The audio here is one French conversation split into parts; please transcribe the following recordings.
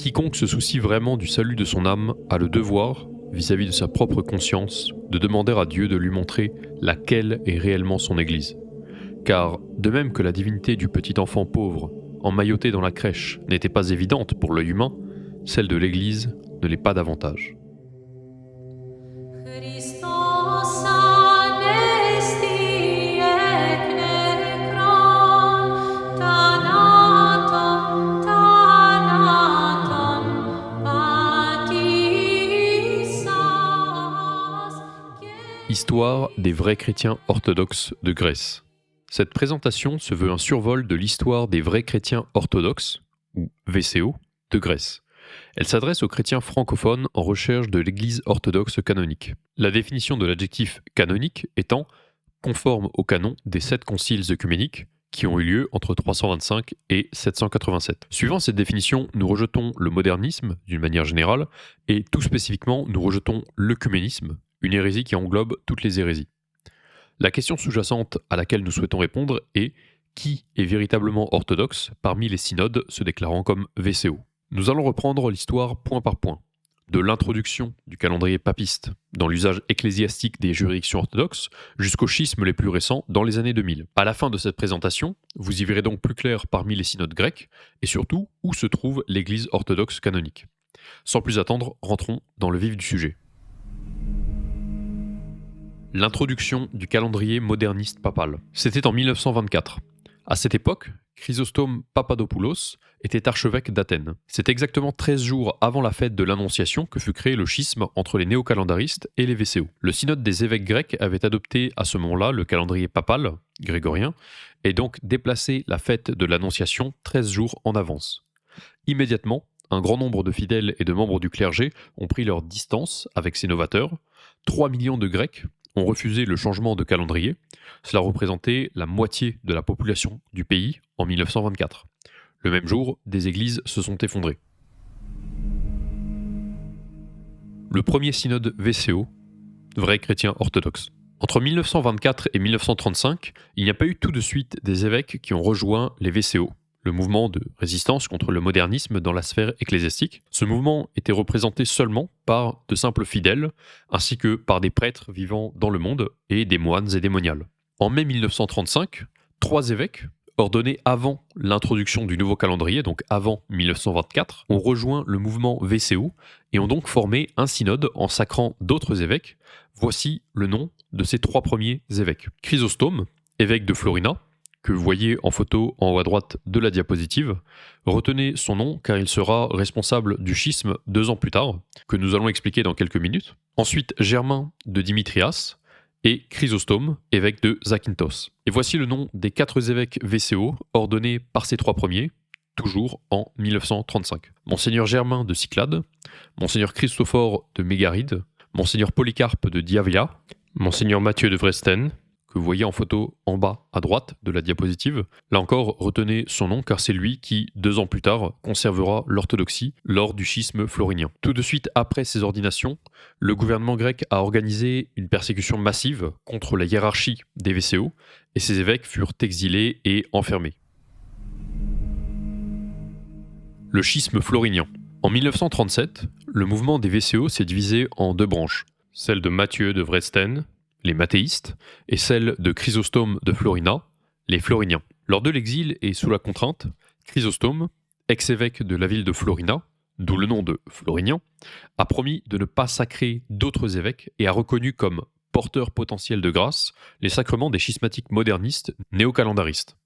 Quiconque se soucie vraiment du salut de son âme a le devoir, vis-à-vis de sa propre conscience, de demander à Dieu de lui montrer laquelle est réellement son Église. Car, de même que la divinité du petit enfant pauvre, emmailloté dans la crèche, n'était pas évidente pour l'œil humain, celle de l'Église ne l'est pas davantage. Christos anesti et necron, thanaton patisas. Histoire des vrais chrétiens orthodoxes de Grèce. Cette présentation se veut un survol de l'histoire des vrais chrétiens orthodoxes, ou VCO, de Grèce. Elle s'adresse aux chrétiens francophones en recherche de l'Église orthodoxe canonique. La définition de l'adjectif canonique étant conforme au canon des 7 conciles œcuméniques qui ont eu lieu entre 325 et 787. Suivant cette définition, nous rejetons le modernisme d'une manière générale et tout spécifiquement, nous rejetons l'œcuménisme, une hérésie qui englobe toutes les hérésies. La question sous-jacente à laquelle nous souhaitons répondre est qui est véritablement orthodoxe parmi les synodes se déclarant comme VCO. Nous allons reprendre l'histoire point par point, de l'introduction du calendrier papiste dans l'usage ecclésiastique des juridictions orthodoxes jusqu'aux schismes les plus récents dans les années 2000. À la fin de cette présentation, vous y verrez donc plus clair parmi les synodes grecs et surtout où se trouve l'Église orthodoxe canonique. Sans plus attendre, rentrons dans le vif du sujet. L'introduction du calendrier moderniste papal. C'était en 1924. À cette époque, Chrysostome Papadopoulos était archevêque d'Athènes. C'est exactement 13 jours avant la fête de l'Annonciation que fut créé le schisme entre les néocalendaristes et les VCO. Le synode des évêques grecs avait adopté à ce moment-là le calendrier papal, grégorien, et donc déplacé la fête de l'Annonciation 13 jours en avance. Immédiatement, un grand nombre de fidèles et de membres du clergé ont pris leur distance avec ces novateurs. 3 millions de Grecs ont refusé le changement de calendrier. Cela représentait la moitié de la population du pays en 1924. Le même jour, des églises se sont effondrées. Le premier synode VCO, vrai chrétien orthodoxe. Entre 1924 et 1935, il n'y a pas eu tout de suite des évêques qui ont rejoint les VCO, le mouvement de résistance contre le modernisme dans la sphère ecclésiastique. Ce mouvement était représenté seulement par de simples fidèles, ainsi que par des prêtres vivant dans le monde et des moines et des moniales. En mai 1935, 3 évêques, ordonnés avant l'introduction du nouveau calendrier, donc avant 1924, ont rejoint le mouvement VCO et ont donc formé un synode en sacrant d'autres évêques. Voici le nom de ces 3 premiers évêques. Chrysostome, évêque de Florina, que vous voyez en photo en haut à droite de la diapositive. Retenez son nom car il sera responsable du schisme 2 ans plus tard, que nous allons expliquer dans quelques minutes. Ensuite, Germain de Dimitrias et Chrysostome, évêque de Zakynthos. Et voici le nom des 4 évêques VCO ordonnés par ces 3 premiers, toujours en 1935. Monseigneur Germain de Cyclade, Monseigneur Christophore de Mégaride, Monseigneur Polycarpe de Diavilia, Monseigneur Matthieu de Wrestène, que vous voyez en photo en bas à droite de la diapositive. Là encore, retenez son nom car c'est lui qui, 2 ans plus tard, conservera l'orthodoxie lors du schisme florinien. Tout de suite après ces ordinations, le gouvernement grec a organisé une persécution massive contre la hiérarchie des VCO et ces évêques furent exilés et enfermés. Le schisme florinien. En 1937, le mouvement des VCO s'est divisé en 2 branches, celle de Matthieu de Wrestène, les mathéistes, et celle de Chrysostome de Florina, les floriniens. Lors de l'exil et sous la contrainte, Chrysostome, ex-évêque de la ville de Florina, d'où le nom de florinien, a promis de ne pas sacrer d'autres évêques et a reconnu comme porteurs potentiels de grâce les sacrements des schismatiques modernistes néocalendaristes.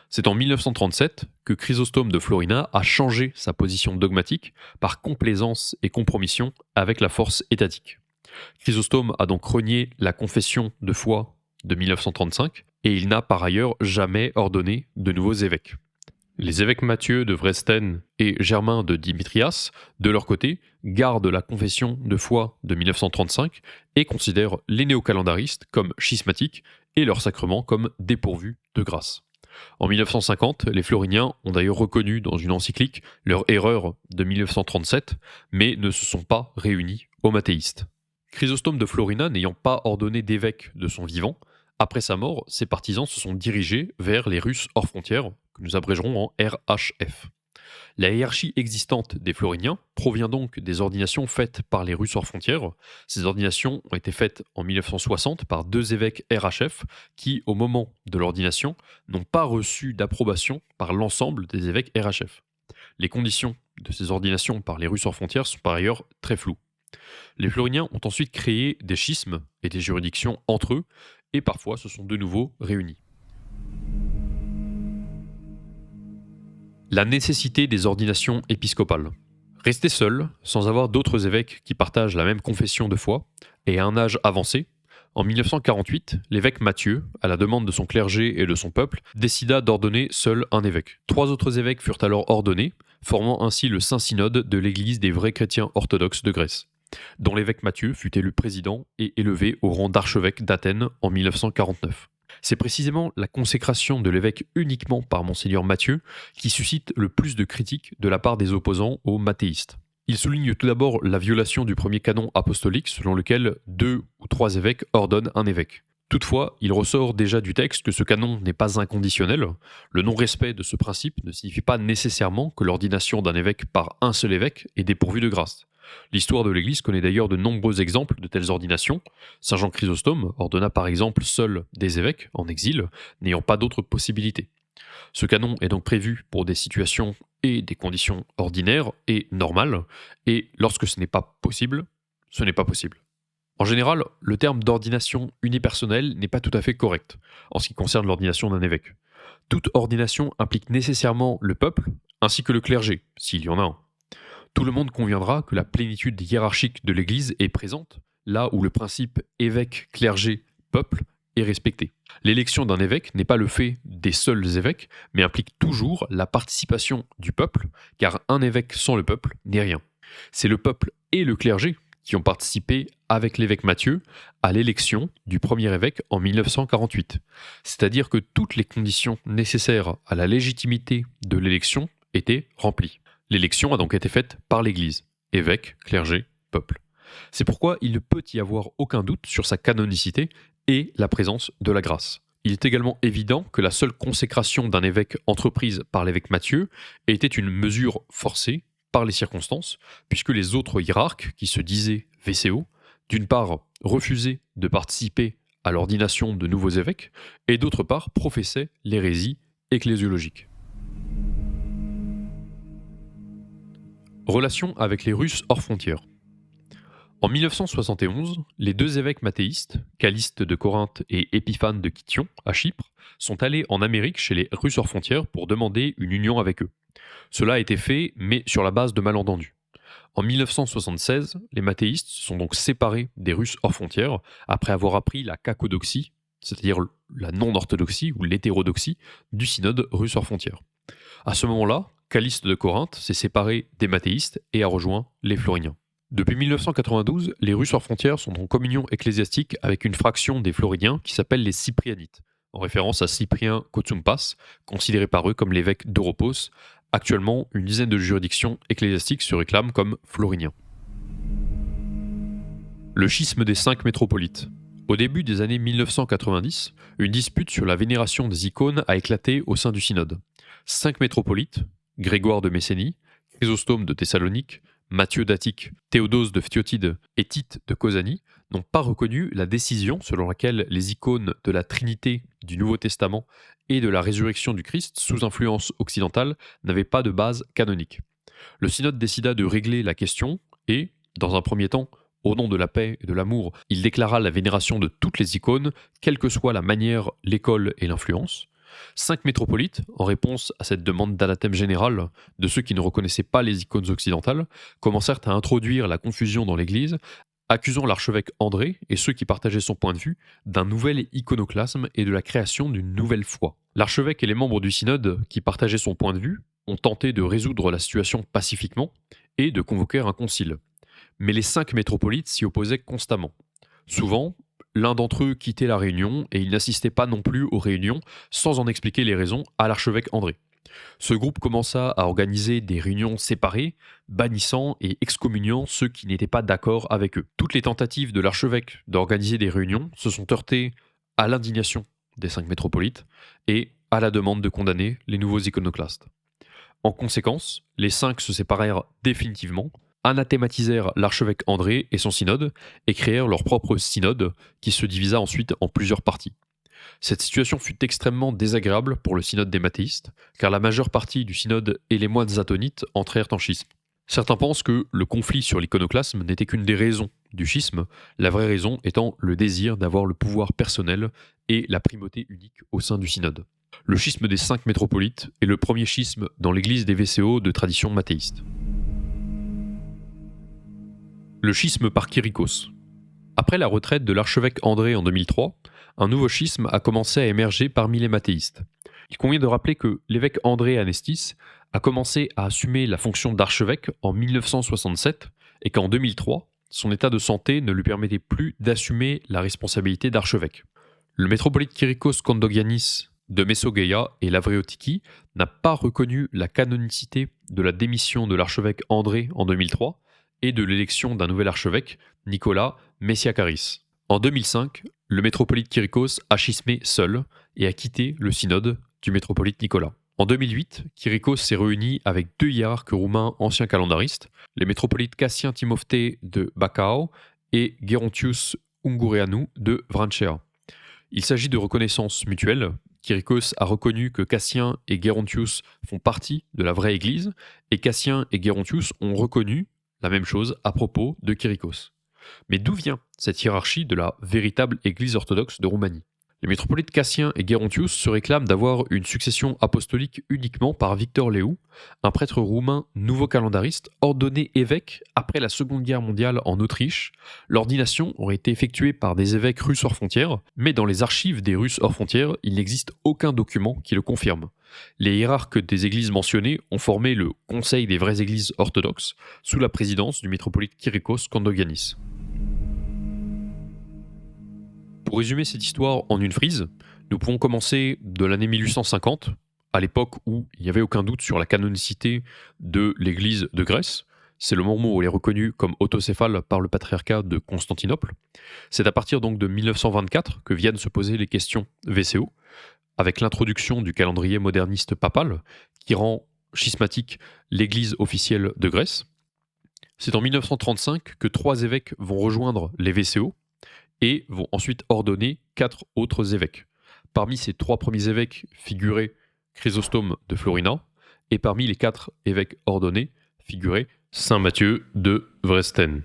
C'est en 1937 que Chrysostome de Florina a changé sa position dogmatique par complaisance et compromission avec la force étatique. Chrysostome a donc renié la confession de foi de 1935 et il n'a par ailleurs jamais ordonné de nouveaux évêques. Les évêques Matthieu de Wrestène et Germain de Dimitrias, de leur côté, gardent la confession de foi de 1935 et considèrent les néocalendaristes comme schismatiques et leurs sacrements comme dépourvus de grâce. En 1950, les floriniens ont d'ailleurs reconnu dans une encyclique leur erreur de 1937, mais ne se sont pas réunis aux mathéistes. Chrysostome de Florina n'ayant pas ordonné d'évêque de son vivant, après sa mort, ses partisans se sont dirigés vers les Russes hors frontières, que nous abrégerons en RHF. La hiérarchie existante des Floriniens provient donc des ordinations faites par les Russes hors frontières. Ces ordinations ont été faites en 1960 par deux évêques RHF qui, au moment de l'ordination, n'ont pas reçu d'approbation par l'ensemble des évêques RHF. Les conditions de ces ordinations par les Russes hors frontières sont par ailleurs très floues. Les Floriniens ont ensuite créé des schismes et des juridictions entre eux, et parfois se sont de nouveau réunis. La nécessité des ordinations épiscopales. Rester seul, sans avoir d'autres évêques qui partagent la même confession de foi, et à un âge avancé, en 1948, l'évêque Matthieu, à la demande de son clergé et de son peuple, décida d'ordonner seul un évêque. Trois autres évêques furent alors ordonnés, formant ainsi le Saint-Synode de l'Église des vrais chrétiens orthodoxes de Grèce, dont l'évêque Matthieu fut élu président et élevé au rang d'archevêque d'Athènes en 1949. C'est précisément la consécration de l'évêque uniquement par Monseigneur Matthieu qui suscite le plus de critiques de la part des opposants aux mathéistes. Il souligne tout d'abord la violation du premier canon apostolique selon lequel 2 ou 3 évêques ordonnent un évêque. Toutefois, il ressort déjà du texte que ce canon n'est pas inconditionnel. Le non-respect de ce principe ne signifie pas nécessairement que l'ordination d'un évêque par un seul évêque est dépourvue de grâce. L'histoire de l'Église connaît d'ailleurs de nombreux exemples de telles ordinations. Saint Jean Chrysostome ordonna par exemple seul des évêques en exil, n'ayant pas d'autre possibilité. Ce canon est donc prévu pour des situations et des conditions ordinaires et normales, et lorsque ce n'est pas possible, ce n'est pas possible. En général, le terme d'ordination unipersonnelle n'est pas tout à fait correct en ce qui concerne l'ordination d'un évêque. Toute ordination implique nécessairement le peuple, ainsi que le clergé, s'il y en a un. Tout le monde conviendra que la plénitude hiérarchique de l'Église est présente, là où le principe évêque, clergé, peuple est respecté. L'élection d'un évêque n'est pas le fait des seuls évêques, mais implique toujours la participation du peuple, car un évêque sans le peuple n'est rien. C'est le peuple et le clergé qui ont participé avec l'évêque Matthieu à l'élection du premier évêque en 1948. C'est-à-dire que toutes les conditions nécessaires à la légitimité de l'élection étaient remplies. L'élection a donc été faite par l'Église, évêque, clergé, peuple. C'est pourquoi il ne peut y avoir aucun doute sur sa canonicité et la présence de la grâce. Il est également évident que la seule consécration d'un évêque entreprise par l'évêque Matthieu était une mesure forcée par les circonstances, puisque les autres hiérarques, qui se disaient VCO, d'une part refusaient de participer à l'ordination de nouveaux évêques, et d'autre part professaient l'hérésie ecclésiologique. Relation avec les Russes hors frontières. En 1971, les deux évêques mathéistes, Caliste de Corinthe et Épiphane de Kition, à Chypre, sont allés en Amérique chez les Russes hors frontières pour demander une union avec eux. Cela a été fait, mais sur la base de malentendus. En 1976, les mathéistes se sont donc séparés des Russes hors frontières après avoir appris la kakodoxie, c'est-à-dire la non-orthodoxie ou l'hétérodoxie du synode russe hors frontières. À ce moment-là, Caliste de Corinthe s'est séparé des mathéistes et a rejoint les Floriniens. Depuis 1992, les Russes hors frontières sont en communion ecclésiastique avec une fraction des Floriniens qui s'appelle les Cyprianites, en référence à Cyprien Kotsoumpas, considéré par eux comme l'évêque d'Oropos. Actuellement, une dizaine de juridictions ecclésiastiques se réclament comme floriniens. Le schisme des 5 métropolites. Au début des années 1990, une dispute sur la vénération des icônes a éclaté au sein du synode. 5 métropolites, Grégoire de Messénie, Chrysostome de Thessalonique, Matthieu d'Attique, Théodose de Phthiotide et Tite de Cosanie, n'ont pas reconnu la décision selon laquelle les icônes de la Trinité du Nouveau Testament et de la résurrection du Christ, sous influence occidentale, n'avaient pas de base canonique. Le synode décida de régler la question et, dans un premier temps, au nom de la paix et de l'amour, il déclara la vénération de toutes les icônes, quelle que soit la manière, l'école et l'influence. 5 métropolites, en réponse à cette demande d'anathème général de ceux qui ne reconnaissaient pas les icônes occidentales, commencèrent à introduire la confusion dans l'Église, accusant l'archevêque André et ceux qui partageaient son point de vue d'un nouvel iconoclasme et de la création d'une nouvelle foi. L'archevêque et les membres du synode qui partageaient son point de vue ont tenté de résoudre la situation pacifiquement et de convoquer un concile. Mais les 5 métropolites s'y opposaient constamment. Souvent, l'un d'entre eux quittait la réunion et il n'assistait pas non plus aux réunions sans en expliquer les raisons à l'archevêque André. Ce groupe commença à organiser des réunions séparées, bannissant et excommuniant ceux qui n'étaient pas d'accord avec eux. Toutes les tentatives de l'archevêque d'organiser des réunions se sont heurtées à l'indignation des 5 métropolites et à la demande de condamner les nouveaux iconoclastes. En conséquence, les cinq se séparèrent définitivement, anathématisèrent l'archevêque André et son synode, et créèrent leur propre synode, qui se divisa ensuite en plusieurs parties. Cette situation fut extrêmement désagréable pour le synode des mathéistes, car la majeure partie du synode et les moines atonites entrèrent en schisme. Certains pensent que le conflit sur l'iconoclasme n'était qu'une des raisons du schisme, la vraie raison étant le désir d'avoir le pouvoir personnel et la primauté unique au sein du synode. Le schisme des 5 métropolites est le premier schisme dans l'église des VCO de tradition mathéiste. Le schisme par Kyrikos. Après la retraite de l'archevêque André en 2003, un nouveau schisme a commencé à émerger parmi les mathéistes. Il convient de rappeler que l'évêque André Anestis a commencé à assumer la fonction d'archevêque en 1967 et qu'en 2003, son état de santé ne lui permettait plus d'assumer la responsabilité d'archevêque. Le métropolite Kyrikos Kondogiannis de Mesogea et Lavriotiki n'a pas reconnu la canonicité de la démission de l'archevêque André en 2003 et de l'élection d'un nouvel archevêque, Nicolas Messiakaris. En 2005, le métropolite Kyrikos a schismé seul et a quitté le synode du métropolite Nicolas. En 2008, Kyrikos s'est réuni avec 2 hiérarques roumains anciens calendaristes, les métropolites Cassien Timofte de Bacău et Gerontius Ungureanu de Vrancea. Il s'agit de reconnaissance mutuelle. Kyrikos a reconnu que Cassien et Gerontius font partie de la vraie Église, et Cassien et Gerontius ont reconnu la même chose à propos de Kyrikos. Mais d'où vient cette hiérarchie de la véritable Église orthodoxe de Roumanie ? Les métropolites Cassien et Gerontius se réclament d'avoir une succession apostolique uniquement par Victor Léou, un prêtre roumain nouveau calendariste ordonné évêque après la Seconde Guerre mondiale en Autriche. L'ordination aurait été effectuée par des évêques russes hors frontières, mais dans les archives des Russes hors frontières, il n'existe aucun document qui le confirme. Les hiérarques des églises mentionnées ont formé le Conseil des vraies églises orthodoxes sous la présidence du métropolite Kyrikos Kondogiannis. Pour résumer cette histoire en une frise, nous pouvons commencer de l'année 1850, à l'époque où il n'y avait aucun doute sur la canonicité de l'Église de Grèce. C'est le moment où elle est reconnue comme autocéphale par le patriarcat de Constantinople. C'est à partir donc de 1924 que viennent se poser les questions VCO, avec l'introduction du calendrier moderniste papal, qui rend schismatique l'Église officielle de Grèce. C'est en 1935 que 3 évêques vont rejoindre les VCO, et vont ensuite ordonner 4 autres évêques. Parmi ces 3 premiers évêques figurait Chrysostome de Florina, et parmi les 4 évêques ordonnés figurait Saint Matthieu de Wrestein.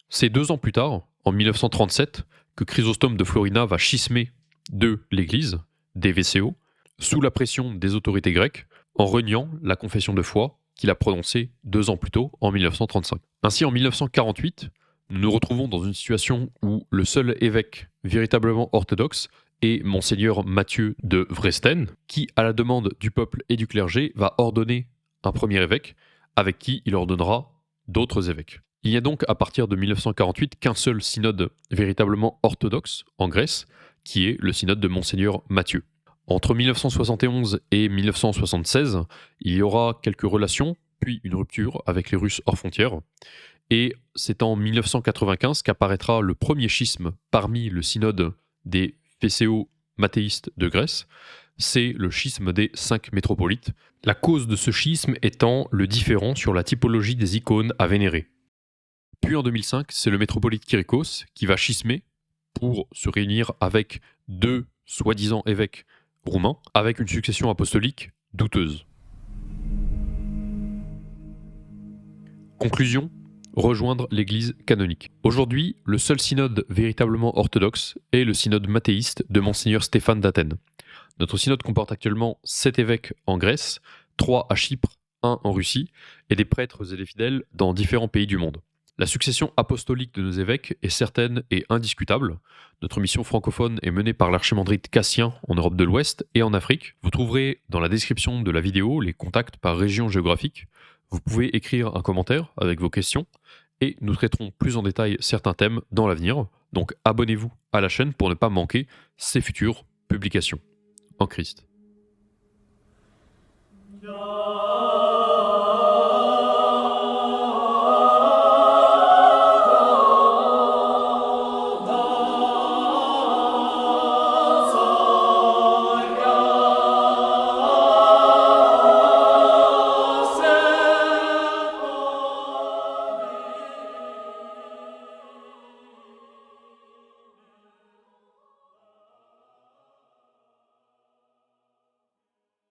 C'est 2 ans plus tard, en 1937, que Chrysostome de Florina va schismer de l'Église, des VCO, sous la pression des autorités grecques, en reniant la confession de foi qu'il a prononcée 2 ans plus tôt, en 1935. Ainsi, en 1948, nous nous retrouvons dans une situation où le seul évêque véritablement orthodoxe est Monseigneur Matthieu de Wrestein, qui, à la demande du peuple et du clergé, va ordonner un premier évêque, avec qui il ordonnera d'autres évêques. Il n'y a donc à partir de 1948 qu'un seul synode véritablement orthodoxe en Grèce, qui est le synode de Monseigneur Matthieu. Entre 1971 et 1976, il y aura quelques relations, puis une rupture avec les Russes hors frontières. Et c'est en 1995 qu'apparaîtra le premier schisme parmi le synode des VCO mathéistes de Grèce. C'est le schisme des 5 métropolites. La cause de ce schisme étant le différend sur la typologie des icônes à vénérer. Puis en 2005, c'est le métropolite Kyrikos qui va schismer pour se réunir avec 2 soi-disant évêques roumains, avec une succession apostolique douteuse. Conclusion : rejoindre l'Église canonique. Aujourd'hui, le seul synode véritablement orthodoxe est le synode mathéiste de Monseigneur Stéphane d'Athènes. Notre synode comporte actuellement 7 évêques en Grèce, 3 à Chypre, 1 en Russie, et des prêtres et des fidèles dans différents pays du monde. La succession apostolique de nos évêques est certaine et indiscutable. Notre mission francophone est menée par l'archimandrite Cassien en Europe de l'Ouest et en Afrique. Vous trouverez dans la description de la vidéo les contacts par région géographique. Vous pouvez écrire un commentaire avec vos questions et nous traiterons plus en détail certains thèmes dans l'avenir. Donc abonnez-vous à la chaîne pour ne pas manquer ces futures publications. En Christ.